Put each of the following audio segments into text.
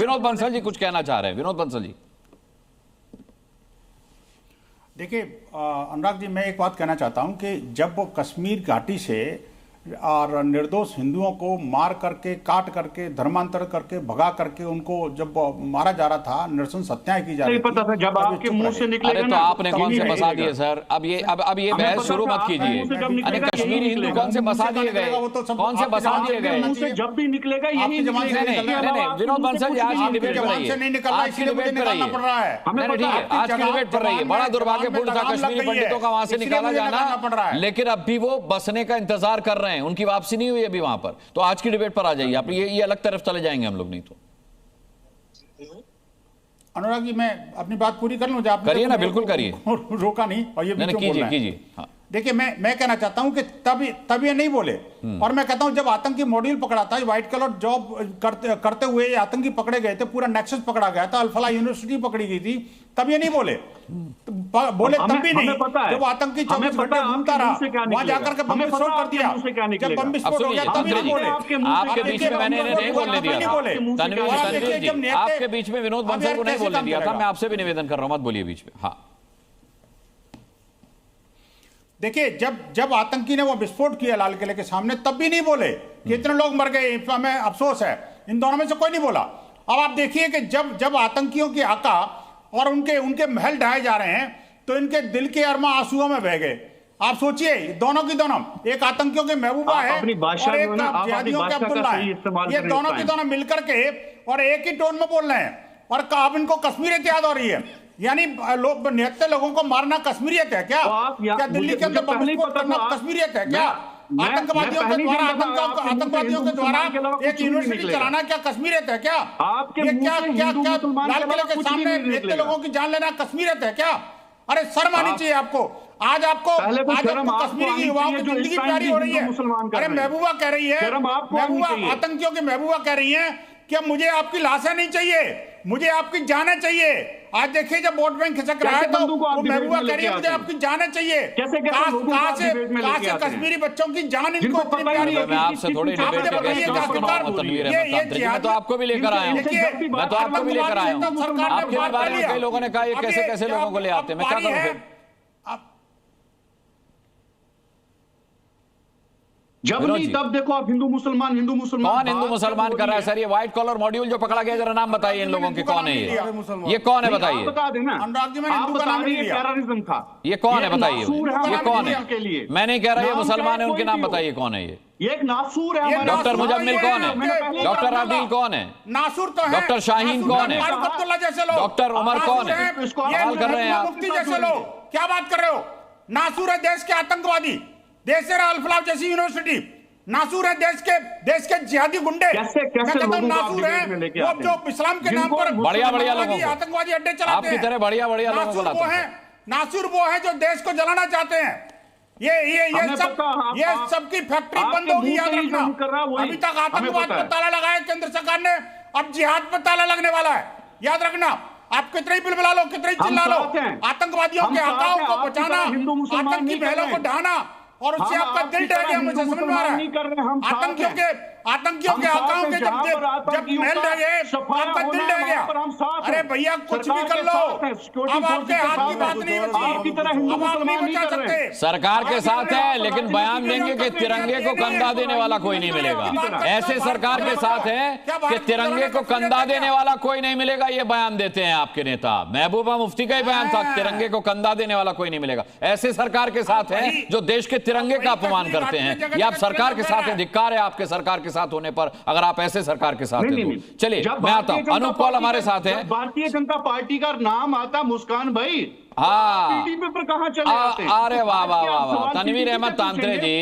विनोद बंसल जी कुछ कहना चाह रहे हैं। विनोद बंसल जी देखिए अनुराग जी, मैं एक बात कहना चाहता हूं कि जब वो कश्मीर घाटी से और निर्दोष हिंदुओं को मार करके, काट करके, धर्मांतर करके, भगा करके उनको जब मारा जा रहा था, नृशंस हत्याएं की जा रही थी, पता था जब आपके मुंह से निकलेगा। अरे तो आपने कौन से बसा दिए सर? अब ये बहस शुरू मत कीजिए। अरे कश्मीरी हिंदू कौन से बसा दिए गए? कौन से बसा दिए गए? जब भी निकलेगा यही विनोद बंसल जी आज की डिबेट पर रहिए, आज की डिबेट पर रहिए। ठीक है, आज की डिबेट पर रहिए। बड़ा दुर्भाग्यपूर्ण था कश्मीरी पंडितों का वहां से निकाला जाना, लेकिन अब भी वो बसने का इंतजार कर रहे हैं, उनकी वापसी नहीं हुई अभी वहां पर। तो आज की डिबेट पर आ जाइए आप, ये अलग तरफ चले जाएंगे हम लोग, नहीं तो। अनुराग जी मैं अपनी बात पूरी कर लूं? करिए ना, बिल्कुल करिए, रोका नहीं। और ये कीजिए। हाँ देखिए, मैं कहना चाहता हूं कि तब ये नहीं बोले। और मैं कहता हूं जब आतंकी मॉड्यूल पकड़ा था, व्हाइट कलर जॉब करते हुए आतंकी पकड़े गए थे, पूरा नेक्सस पकड़ा गया था, अल-फलाह यूनिवर्सिटी पकड़ी गई थी, तब ये नहीं बोले। बोले तब भी नहीं, जब आतंकी 24 घंटे घूमता रहा, वहां जाकर के बम विस्फोट कर दिया, जब बम विस्फोट हो गया तब नहीं बोले। आपके बीच में मैंने नहीं बोलने दिया था, तनवीर जी आपके बीच में विनोद बंसल को नहीं बोलने दिया था। मैं आपसे भी निवेदन कर रहा हूं, मत बोलिए बीच में। हाँ देखिए, जब आतंकी ने वो विस्फोट किया लाल किले के सामने, तब भी नहीं बोले कि इतने लोग मर गए, हमें अफसोस है। इन दोनों में से कोई नहीं बोला। अब आप देखिए कि जब आतंकियों की आका और उनके महल ढाए जा रहे हैं, तो इनके दिल के अरमा आंसुओं में बह गए। आप सोचिए, दोनों की दोनों, एक आतंकियों के महबूबा है और एक जिहादियों के अब्दुल्ला है, ये दोनों की दोनों मिलकर के और एक ही टोन में बोल रहे हैं। और अब इनको कश्मीरियत याद हो रही है, यानी निहत्ते लोगों को मारना कश्मीरियत है क्या? क्या दिल्ली के अंदर बम विस्फोट करना कश्मीरियत है क्या? आतंकवादियों के द्वारा एक यूनिवर्सिटी चलाना क्या कश्मीरियत है क्या? ये क्या लाल किले के सामने निहत्ते लोगों की जान लेना कश्मीरियत है क्या? अरे शर्म आनी चाहिए आपको। आज आपको कश्मीरी की युवाओं की जिंदगी प्यारी हो रही है। अरे महबूबा कह रही है, महबूबा आतंकियों की महबूबा कह रही है कि मुझे आपकी लाशें नहीं चाहिए, मुझे आपकी जानें चाहिए। आज देखिए, जब वोट बैंक खिसक रहा है तो वो महबूबा कह रही है मुझे आपकी जानें चाहिए। कहां से कश्मीरी बच्चों की जान इनको इतनी प्यारी होगी? मैं आपसे थोड़ी डिबेट मैं तो आपको भी लेकर आया हूं, मैं तो आपको भी लेकर आया हूं। आपके बारे में कई लोगों ने कहा ये कैसे कैसे लोगों को ले आते हैं, मैं क्या करूं फिर? जब नहीं तब देखो आप हिंदू मुसलमान कौन हिंदू मुसलमान कर रहा है सर? ये व्हाइट कॉलर मॉड्यूल जो पकड़ा गया, जरा नाम बताइए इन लोगों के, कौन है ये कौन है बताइए? बता देना, आप बता रहे हैं टेररिज्म था। ये कौन है बताइए? ये कौन है? मैं नहीं कह रहा ये मुसलमान है, उनके नाम बताइए कौन है ये? एक नासूर है। डॉक्टर मुजम्मिल कौन है? डॉक्टर आदिल कौन है? नासूर तो है। डॉक्टर शाहीन कौन है? डॉक्टर उमर कौन है? सवाल कर रहे हैं आप। मुफ्ती जैसे लोग क्या बात कर रहे हो? नासूर है देश के आतंकवादी, देश से अल-फलाह जैसी यूनिवर्सिटी। नासूर है देश के जिहादी गुंडे। कैसे नासूर है वो जो इस्लाम के नाम पर बढ़िया लोगों को आतंकवादी अड्डे चलाते हैं। आपकी तरह बढ़िया लोगों को लाते हैं। नासूर वो है जो देश को जलाना चाहते हैं। ये सब की फैक्ट्री बंद होगी, याद रखना। अभी तक आतंकवाद पर ताला लगाया केंद्र सरकार ने, अब जिहाद पर ताला लगने वाला है, याद रखना। आप कितने ही बिलबिला लो, कितने ही चिल्ला लो, आतंकवादियों के आकाओं को बचाना, आतंकी महलों को ढाना, और उससे आपका दिल डर गया। मुझे समझ में आ रहा है, आतंकियों के आकाओं के जब महल रह गए, आपका दिल डर गया। अरे भैया कुछ भी कर लो, अब आपके हाथ की बात नहीं बची, अब आप नहीं बचा सकते। सरकार के साथ है, लेकिन बयान देंगे कि तिरंगे को कंधा देने वाला कोई नहीं मिलेगा। ऐसे सरकार के साथ है कि तिरंगे को कंधा देने वाला कोई नहीं मिलेगा, ये बयान देते हैं आपके नेता। महबूबा मुफ्ती का ही बयान था, तिरंगे को कंधा देने वाला कोई नहीं मिलेगा। ऐसे सरकार के साथ है जो देश के तिरंगे का अपमान करते हैं। ये आप सरकार के साथ है, धिक्कार है आपके सरकार के साथ होने पर, अगर आप ऐसे सरकार के साथ हैं तो। चलिए मैं आता हूं, अनूप कौल हमारे साथ हैं। भारतीय जनता पार्टी का नाम आता मुस्कान भाई, हाँ पर कहां चले जाते? अरे वाह वाह वाह वाह, तनवीर अहमद तांत्रे जी,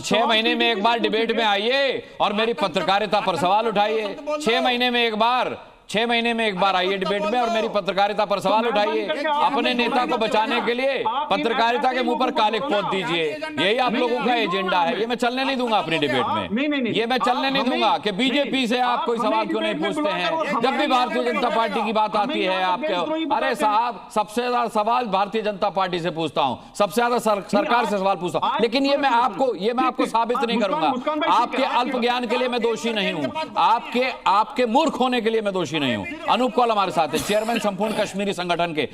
6 महीने में एक बार डिबेट में आइए और मेरी पत्रकारिता पर सवाल उठाइए। 6 महीने में एक बार 6 महीने में एक बार आइए डिबेट में और मेरी पत्रकारिता पर सवाल उठाइए। अपने नेता को बचाने के लिए पत्रकारिता के मुंह पर कालिक पोत दीजिए। यही आप लोगों का एजेंडा है। ये मैं चलने नहीं दूंगा अपनी डिबेट में। ये मैं चलने नहीं दूंगा कि बीजेपी से आप कोई सवाल क्यों नहीं पूछते हैं। जब भी भारतीय जनता पार्टी की बात आती है आपके, अरे साहब सबसे ज्यादा सवाल भारतीय जनता पार्टी से पूछता हूं, सबसे ज्यादा सरकार से सवाल पूछता हूं। लेकिन ये मैं आपको साबित नहीं करूंगा। आपके अल्प ज्ञान के लिए मैं दोषी नहीं हूं, आपके मूर्ख होने के लिए मैं दोषी नहीं हूं। अनूप कौल हमारे साथ है, चेयरमैन संपूर्ण कश्मीरी संगठन के।